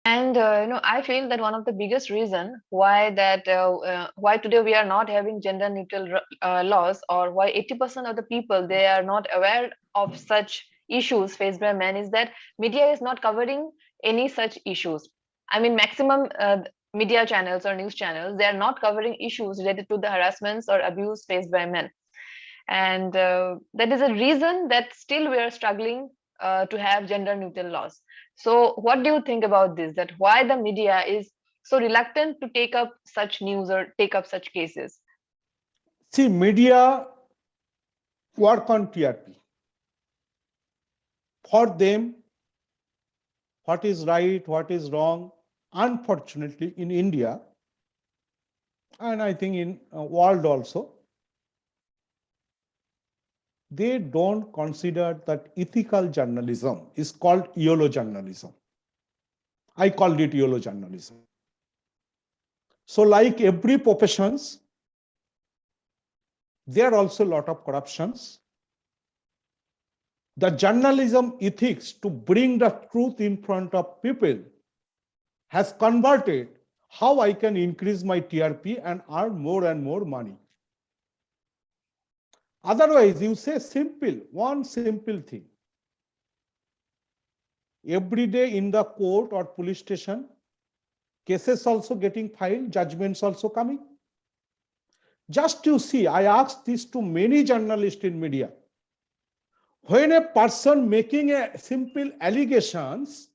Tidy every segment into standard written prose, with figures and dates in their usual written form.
And I feel that one of the biggest reason why today we are not having gender neutral laws, or why 80% of the people they are not aware of such issues faced by men, is that media is not covering any such issues. I mean, maximum media channels or news channels, they are not covering issues related to the harassments or abuse faced by men. And that is a reason that still we are struggling to have gender neutral laws. So what do you think about this, that why the media is so reluctant to take up such news or take up such cases? See, media work on TRP. For them, what is right, what is wrong, unfortunately in India, and I think in world also, they don't consider that ethical journalism is called YOLO journalism. I called it YOLO journalism. So like every professions, there are also a lot of corruptions. The journalism ethics to bring the truth in front of people has converted how I can increase my TRP and earn more and more money. Otherwise, you say one simple thing. Every day in the court or police station, cases also getting filed, judgments also coming. Just to see, I asked this to many journalists in media. When a person making a simple allegations,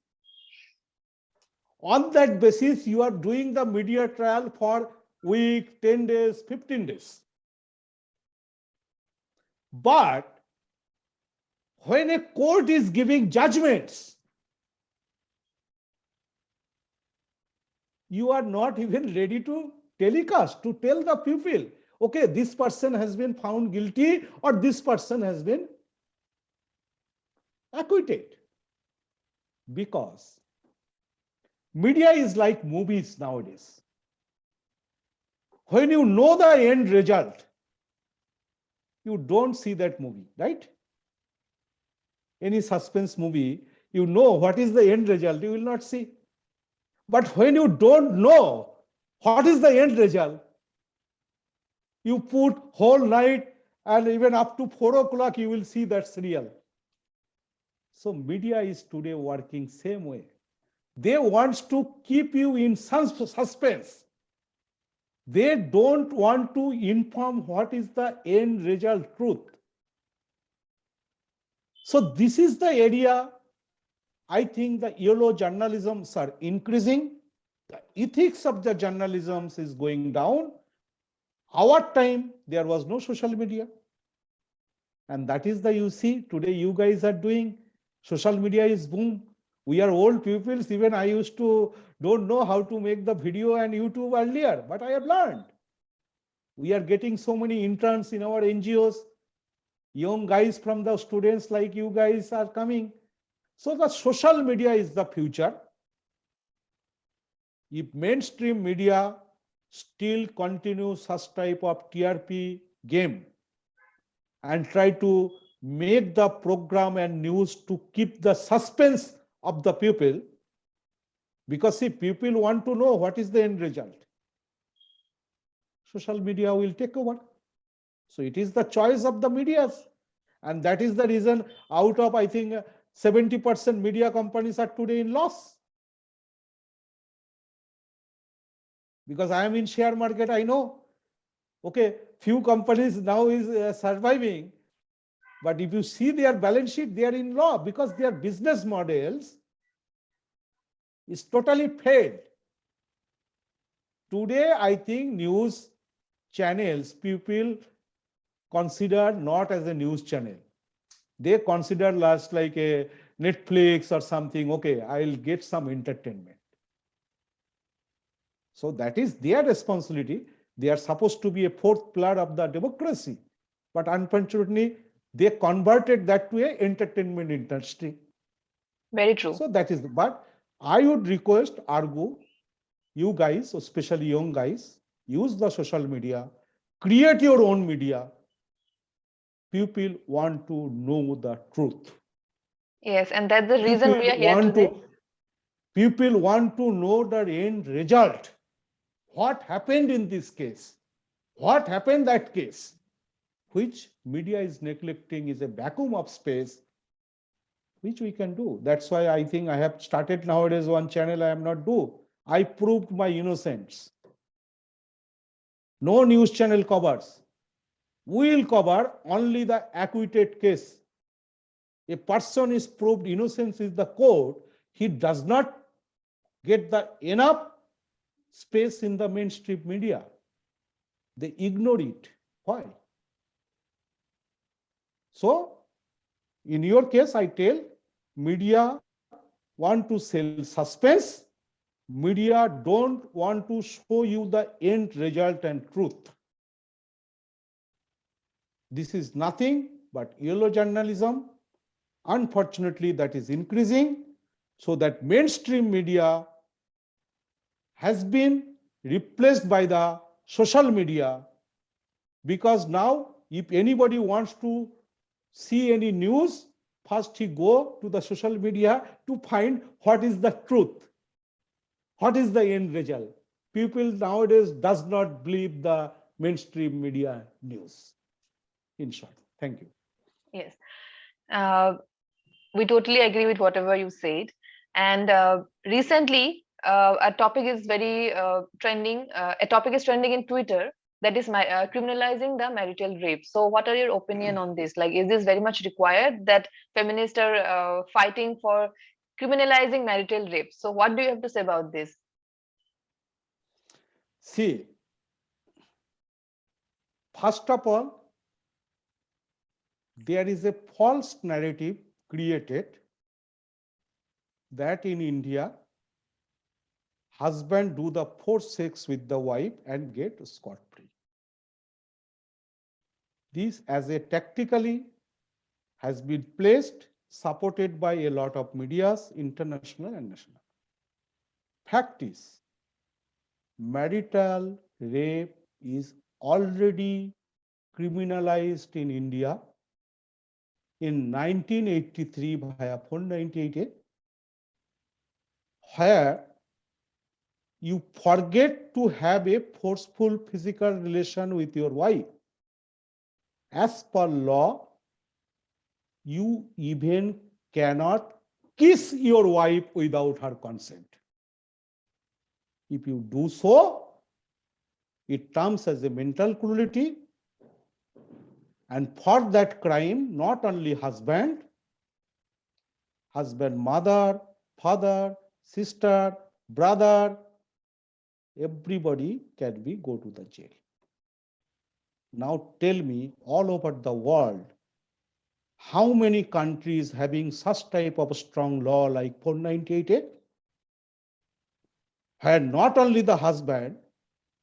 on that basis, you are doing the media trial for week, 10 days, 15 days. But when a court is giving judgments, you are not even ready to telecast, to tell the people, okay, this person has been found guilty or this person has been acquitted. Because media is like movies nowadays. When you know the end result, you don't see that movie, right? Any suspense movie, you know what is the end result, you will not see. But when you don't know what is the end result, you put whole night and even up to 4 o'clock, you will see that serial. So media is today working same way. They want to keep you in suspense. They don't want to inform what is the end result truth. So this is the area I think the yellow journalisms are increasing. The ethics of the journalism is going down. Our time, there was no social media. And that is the, you see, today you guys are doing, social media is boom. We are old pupils. Even I used to don't know how to make the video and YouTube earlier, but I have learned. We are getting so many interns in our NGOs. Young guys from the students like you guys are coming. So the social media is the future. If mainstream media still continues such type of TRP game and try to make the program and news to keep the suspense of the people, because see, people want to know what is the end result. Social media will take over. So it is the choice of the medias. And that is the reason out of, I think, 70% media companies are today in loss. Because I am in share market, I know. Okay, few companies now is surviving. But if you see their balance sheet, they are in loss because their business models is totally failed. Today, I think news channels, people consider not as a news channel. They consider last like a Netflix or something. Okay, I'll get some entertainment. So that is their responsibility. They are supposed to be a fourth pillar of the democracy. But unfortunately, they converted that to an entertainment industry. Very true. So that is, but I would request, argue, you guys, especially young guys, use the social media, create your own media. People want to know the truth. Yes, and that's the reason People we are here want today. to, People want to know the end result. What happened in this case? What happened that case? Which media is neglecting is a vacuum of space, which we can do. That's why I think I have started nowadays one channel I am not do. I proved my innocence. No news channel covers. We will cover only the acquitted case. A person is proved innocence is the court, he does not get the enough space in the mainstream media. They ignore it. Why? So, in your case, I tell media want to sell suspense. Media don't want to show you the end result and truth. This is nothing but yellow journalism. Unfortunately, that is increasing, so that mainstream media has been replaced by the social media, because now if anybody wants to see any news, first he go to the social media to find what is the truth, what is the end result. People nowadays does not believe the mainstream media news. In short, thank you. Yes. Uh, we totally agree with whatever you said. And recently, a topic is very trending. A topic is trending in Twitter, that is criminalizing the marital rape. So, what are your opinion on this? Like, is this very much required that feminists are fighting for criminalizing marital rape? So, what do you have to say about this? See, first of all, there is a false narrative created that in India, husband do the forced sex with the wife and get scot-free. This as a tactically has been placed, supported by a lot of medias, international and national. Fact is, marital rape is already criminalized in India in 1983 via 498, where you forget to have a forceful physical relation with your wife. As per law, you even cannot kiss your wife without her consent. If you do so, it comes as a mental cruelty. And for that crime, not only husband, mother, father, sister, brother, everybody can be go to the jail. Now tell me, all over the world, how many countries having such type of strong law like 498, where not only the husband,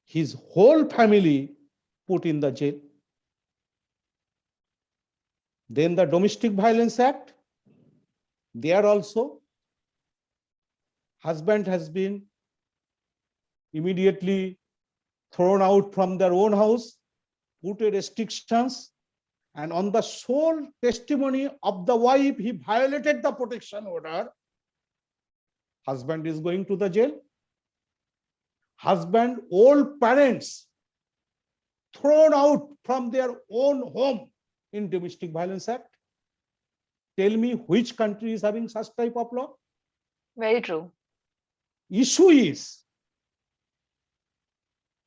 his whole family put in the jail? Then the Domestic Violence Act, there also husband has been immediately thrown out from their own house, put restrictions, and on the sole testimony of the wife, he violated the protection order. Husband is going to the jail. Husband, old parents thrown out from their own home in Domestic Violence Act. Tell me which country is having such type of law? Very true. Issue is,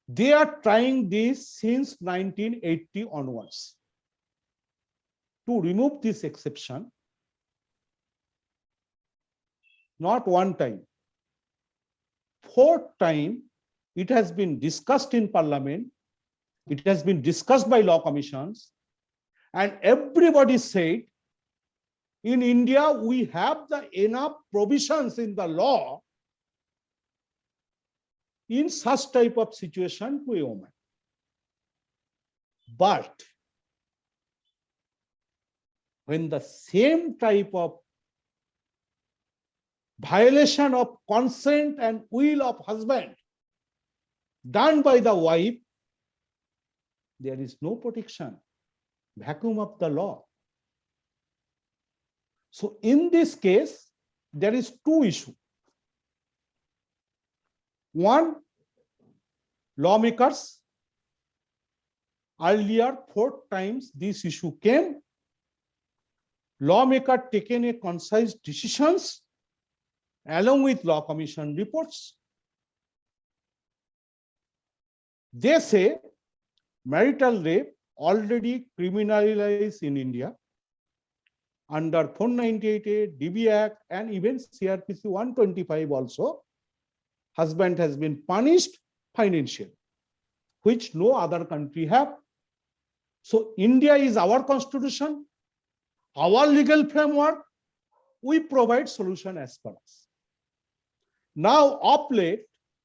they are trying this since 1980 onwards. To remove this exception, not one time, fourth time, it has been discussed in Parliament, it has been discussed by law commissions, and everybody said, in India, we have the enough provisions in the law in such type of situation to a woman. But when the same type of violation of consent and will of husband done by the wife, there is no protection, vacuum of the law. So in this case, there is two issues. One, lawmakers. Earlier, 4 times this issue came. Lawmaker taken a concise decisions along with law commission reports. They say marital rape already criminalized in India under 498A, DB Act, and even CRPC 125 also. Husband has been punished financially, which no other country have. So India is our constitution, our legal framework. We provide solution as per us. Now, of late,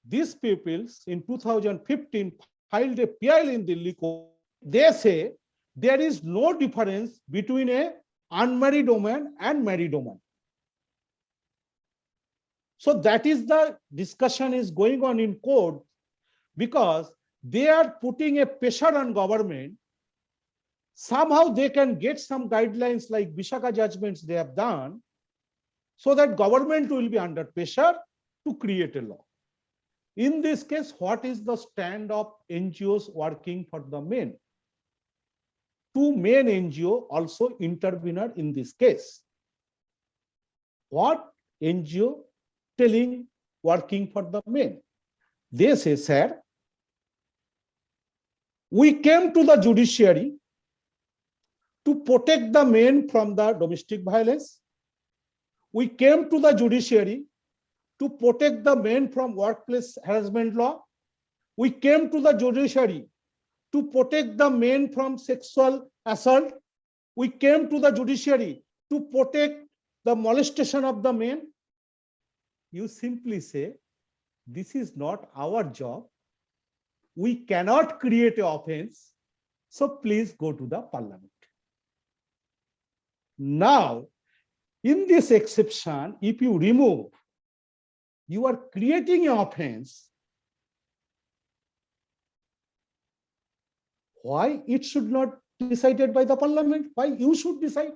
these peoples in 2015 filed a PIL in Delhi court. They say there is no difference between a unmarried woman and married woman. So that is the discussion is going on in court, because they are putting a pressure on government. Somehow they can get some guidelines like Vishaka judgments they have done, so that government will be under pressure to create a law. In this case, what is the stand of NGOs working for the men? Two main NGO also intervened in this case. What NGO telling working for the men? They say, sir, we came to the judiciary to protect the men from the domestic violence. We came to the judiciary to protect the men from workplace harassment law. We came to the judiciary to protect the men from sexual assault. We came to the judiciary to protect the molestation of the men. You simply say, this is not our job. We cannot create an offense. So please go to the parliament. Now, in this exception, if you remove, you are creating an offense. Why it should not be decided by the parliament? Why you should decide?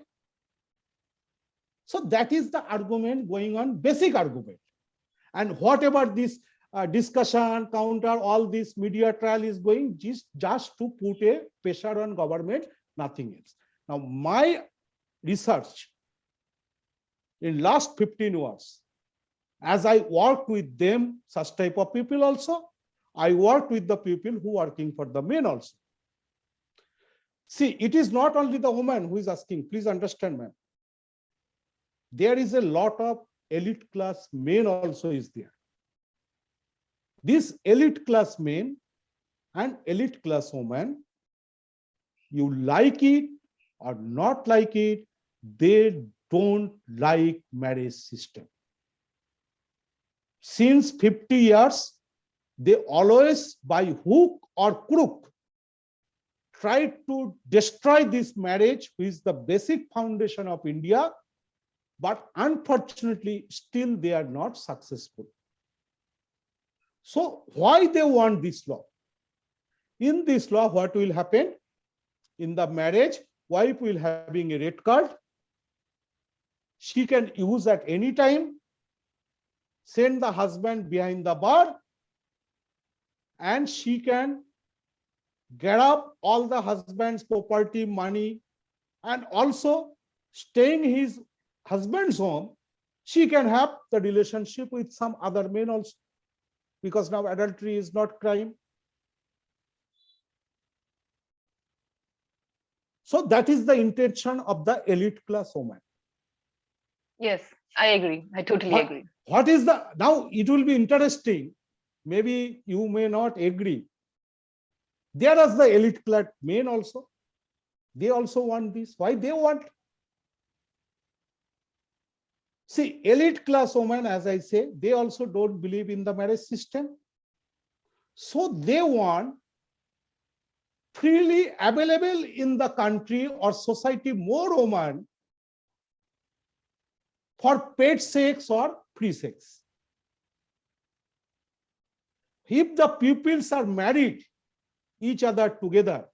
So that is the argument going on, basic argument. And whatever this discussion, counter, all this media trial is going just to put a pressure on government, nothing else. Now, my research in last 15 years, as I work with them, such type of people also, I work with the people who are working for the men also. See, it is not only the woman who is asking, please understand, ma'am. There is a lot of elite class men also is there. This elite class men and elite class women, you like it or not like it, they don't like marriage system. Since 50 years, they always by hook or crook try to destroy this marriage, which is the basic foundation of India, but unfortunately still they are not successful. So why they want this law? In this law, what will happen? In the marriage, wife will having a red card. She can use at any time, send the husband behind the bar, and she can get up all the husband's property, money, and also staying his husband's home, she can have the relationship with some other men also, because now adultery is not crime. So that is the intention of the elite class woman. Yes, I agree. I totally agree. What is the, now it will be interesting. Maybe you may not agree. There is the elite class men also. They also want this. Why they want? See, elite class women, as I say, they also don't believe in the marriage system. So they want freely available in the country or society more women for paid sex or free sex. If the pupils are married each other together,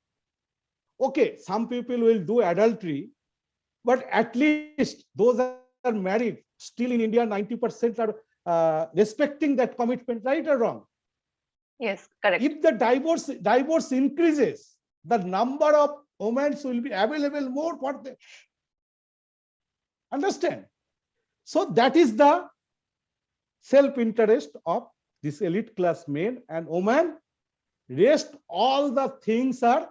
okay, some people will do adultery, but at least those are married. Still in India, 90% are respecting that commitment, right or wrong? Yes, correct. If the divorce increases, the number of women will be available more for them. Understand? So that is the self-interest of this elite class men and women. Rest all the things are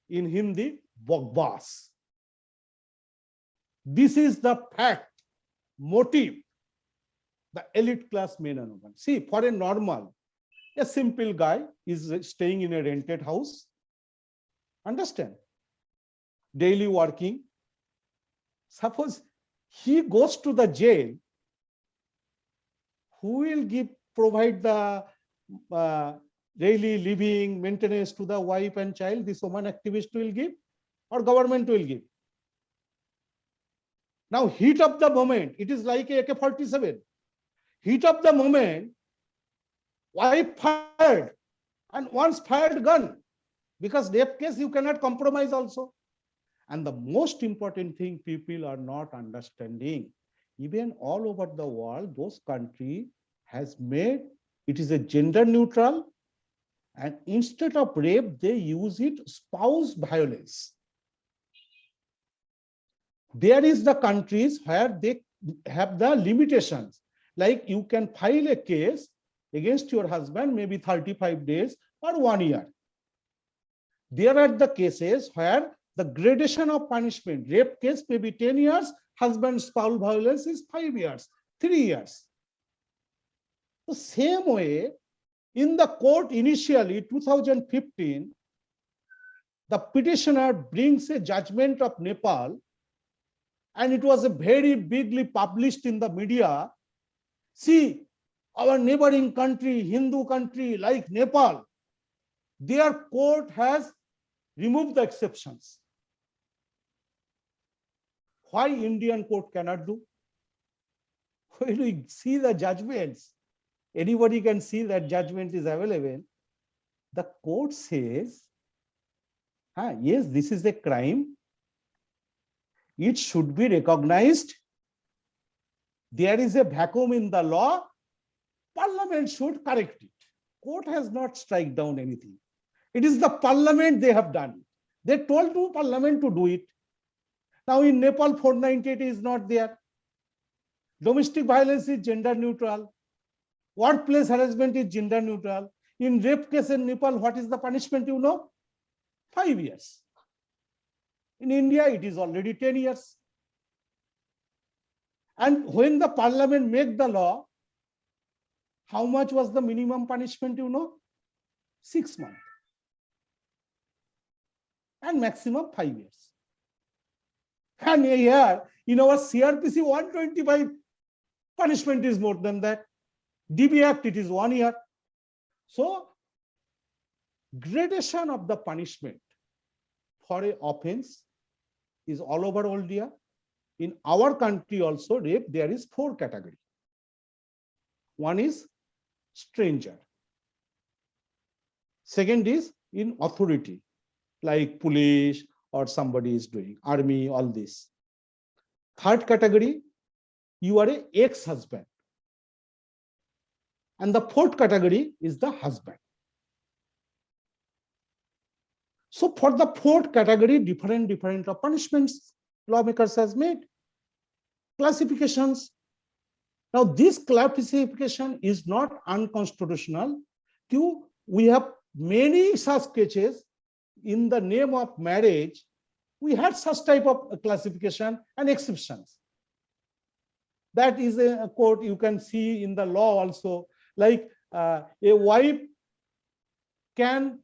in Hindi bogbas. This is the fact, motive, the elite class men and women. See, for a normal, a simple guy is staying in a rented house. Understand? Daily working. Suppose he goes to the jail, who will provide the daily living maintenance to the wife and child? This woman activist will give, or government will give? Now, heat of the moment, it is like a AK-47. Heat of the moment, wife fired, and once fired gun, because rape case you cannot compromise also. And the most important thing people are not understanding, even all over the world, those countries has made it is a gender neutral, and instead of rape, they use it spouse violence. There is the countries where they have the limitations, like you can file a case against your husband maybe 35 days or 1 year. There are the cases where the gradation of punishment, rape case may be 10 years, husband spouse violence is 5 years, 3 years. The same way, in the court initially, 2015, the petitioner brings a judgment of Nepal, and it was a very bigly published in the media. See, our neighboring country, Hindu country like Nepal, their court has removed the exceptions. Why Indian court cannot do? When we see the judgments, anybody can see that judgment is available. The court says, yes, this is a crime. It should be recognized. There is a vacuum in the law. Parliament should correct it. Court has not struck down anything. It is the parliament they have done it. They told to parliament to do it. Now in Nepal, 498 is not there. Domestic violence is gender neutral. Workplace harassment is gender neutral. In rape case in Nepal, what is the punishment, you know? 5 years. In India, it is already 10 years. And when the parliament made the law, how much was the minimum punishment, you know? 6 months. And maximum 5 years. And here, in our CRPC 125, punishment is more than that. DB Act, it is 1 year. So, gradation of the punishment for an offense is all over India. In our country also, rape, there is 4 categories. One is stranger. Second is in authority, like police or somebody is doing, army, all this. Third category, you are an ex-husband. And the fourth category is the husband. So for the fourth category, different punishments lawmakers has made, classifications. Now this classification is not unconstitutional. We have many such cases in the name of marriage. We had such type of classification and exceptions. That is a court you can see in the law also, like a wife can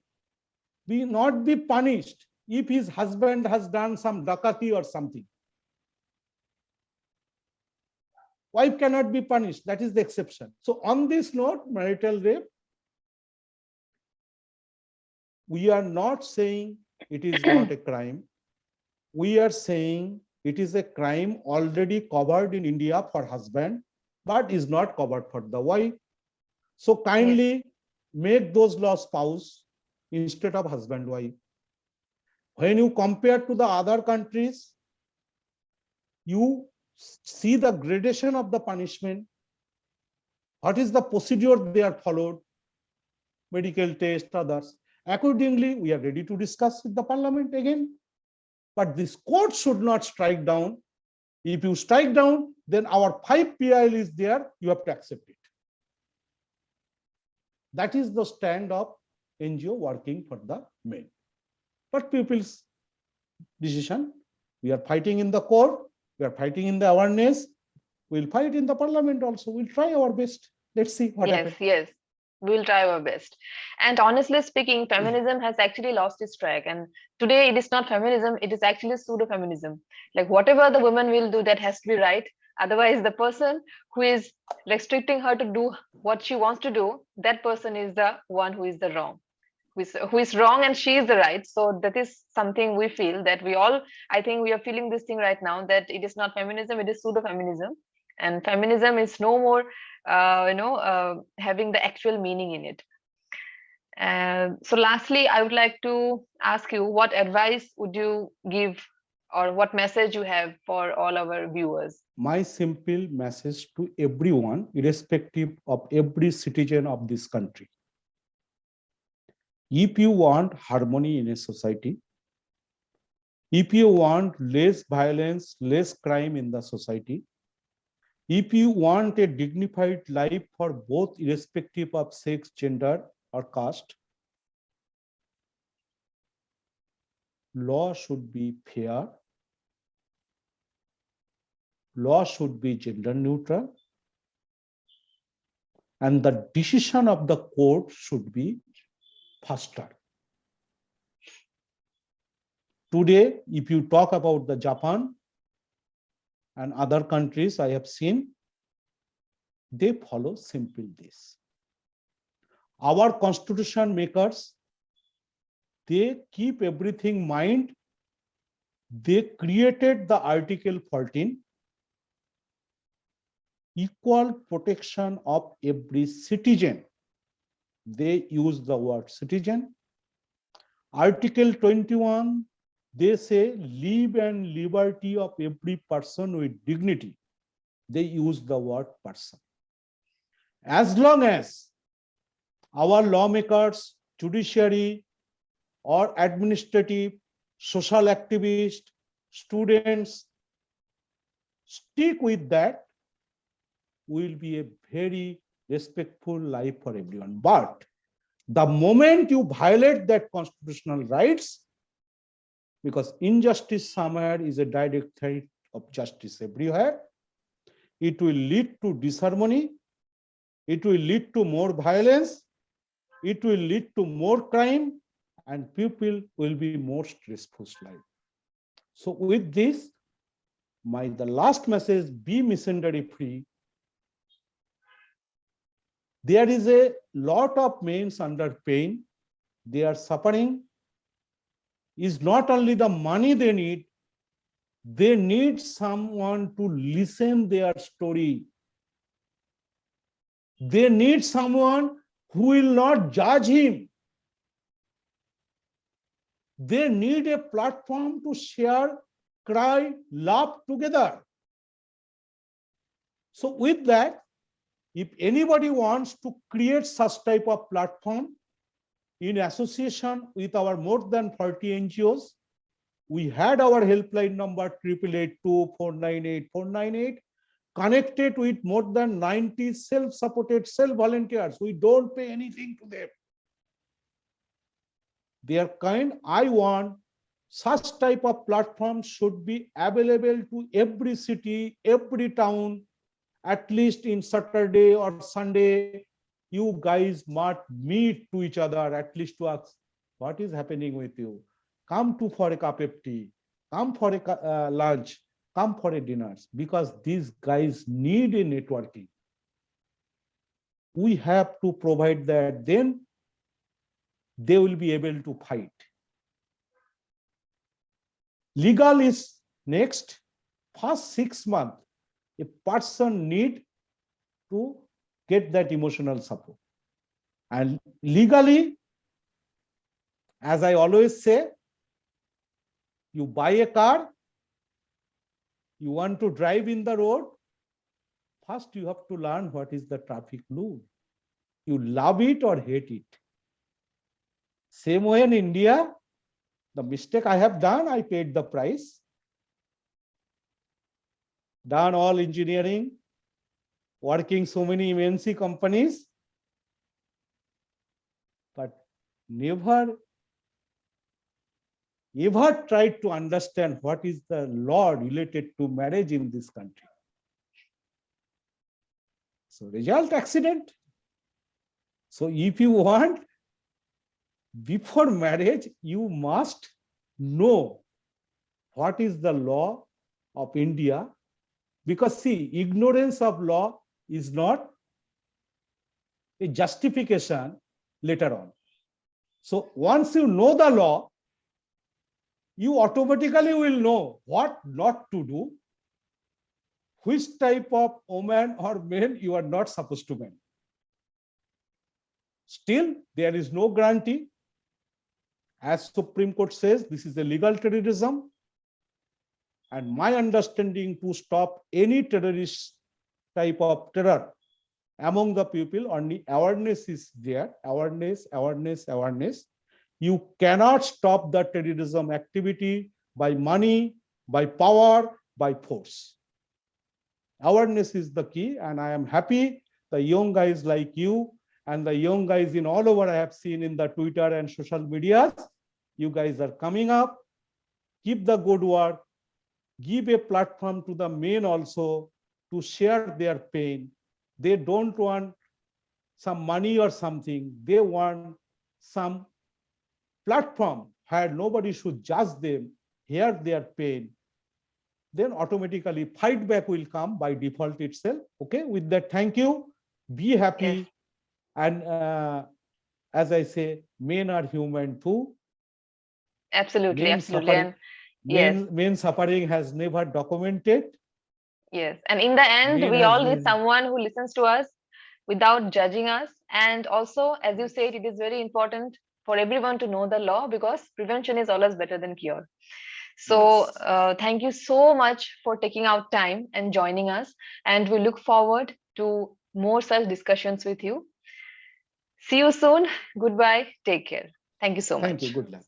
not be punished if his husband has done some dakati or something. Wife cannot be punished. That is the exception. So on this note, marital rape, we are not saying it is not a crime. We are saying it is a crime already covered in India for husband, but is not covered for the wife. So kindly make those laws spouse instead of husband-wife. When you compare to the other countries, you see the gradation of the punishment. What is the procedure they are followed? Medical test, others. Accordingly, we are ready to discuss with the parliament again. But this court should not strike down. If you strike down, then our 5 PIL is there, you have to accept it. That is the stand of NGO working for the men. But people's decision, we are fighting in the court, we are fighting in the awareness, we'll fight in the parliament also, we'll try our best. Let's see what Yes, happens. yes. We'll try our best. And honestly speaking, feminism has actually lost its track. And today it is not feminism, it is actually pseudo-feminism. Like whatever the woman will do, that has to be right. Otherwise, the person who is restricting her to do what she wants to do, that person is the one who is the wrong. Who is wrong and she is the right. So that is something we feel that we all, I think we are feeling this thing right now, that it is not feminism, it is pseudo-feminism. And feminism is no more having the actual meaning in it. So lastly, I would like to ask you, what advice would you give, or what message you have for all our viewers? My simple message to everyone, irrespective of every citizen of this country. If you want harmony in a society, if you want less violence, less crime in the society, if you want a dignified life for both, irrespective of sex, gender, or caste, law should be fair, law should be gender neutral, and the decision of the court should be faster. Today, if you talk about the Japan and other countries I have seen, they follow simple this. Our constitution makers, they keep everything in mind. They created the Article 14, equal protection of every citizen. They use the word citizen. Article 21, they say live and liberty of every person with dignity. They use the word person. As long as our lawmakers, judiciary, or administrative, social activists, students stick with that, will be a very respectful life for everyone. But the moment you violate that constitutional rights, because injustice somewhere is a direct threat of justice everywhere, it will lead to disharmony, it will lead to more violence, it will lead to more crime, and people will be more stressful life. So with this, the last message, be missionary free. There is a lot of men under pain. They are suffering. Is not only the money they need someone to listen their story. They need someone who will not judge him. They need a platform to share, cry, laugh together. So with that, if anybody wants to create such type of platform in association with our more than 40 NGOs, we had our helpline number 888-498-498, connected with more than 90 self-supported, self-volunteers. We don't pay anything to them. They are kind. I want such type of platform should be available to every city, every town, at least in Saturday or Sunday. You guys must meet to each other, at least to ask what is happening with you. Come to for a cup of tea, come for a lunch, come for a dinner, because these guys need a networking. We have to provide that, then they will be able to fight. Legal is next. First 6 months, a person need to get that emotional support. And legally, as I always say, you buy a car, you want to drive in the road, first you have to learn what is the traffic rule. You love it or hate it. Same way in India, the mistake I have done, I paid the price. Done all engineering, working so many MNC companies, but never ever tried to understand what is the law related to marriage in this country. So result, accident. So if you want, before marriage, you must know what is the law of India, because see, ignorance of law is not a justification later on. So once you know the law, you automatically will know what not to do, which type of woman or man you are not supposed to marry. Still, there is no guarantee. As Supreme Court says, this is a legal terrorism. And my understanding, to stop any terrorist type of terror among the people, only awareness is there. Awareness, awareness, awareness. You cannot stop the terrorism activity by money, by power, by force. Awareness is the key, and I am happy the young guys like you and the young guys in all over I have seen in the Twitter and social medias, you guys are coming up. Keep the good work. Give a platform to the men also to share their pain. They don't want some money or something. They want some platform where nobody should judge them, hear their pain. Then automatically fight back will come by default itself. Okay, with that, thank you. Be happy. Yes. And as I say, men are human too. Absolutely, Men absolutely. suffering, And yes, men suffering has never documented. yes. And in the end, Men we has all need been, someone who listens to us without judging us. And also, as you said, it is very important for everyone to know the law, because prevention is always better than cure. So, yes. thank you so much for taking out time and joining us. And we look forward to more such discussions with you. See you soon. Goodbye. Take care. Thank you so Thank you. much. Good luck.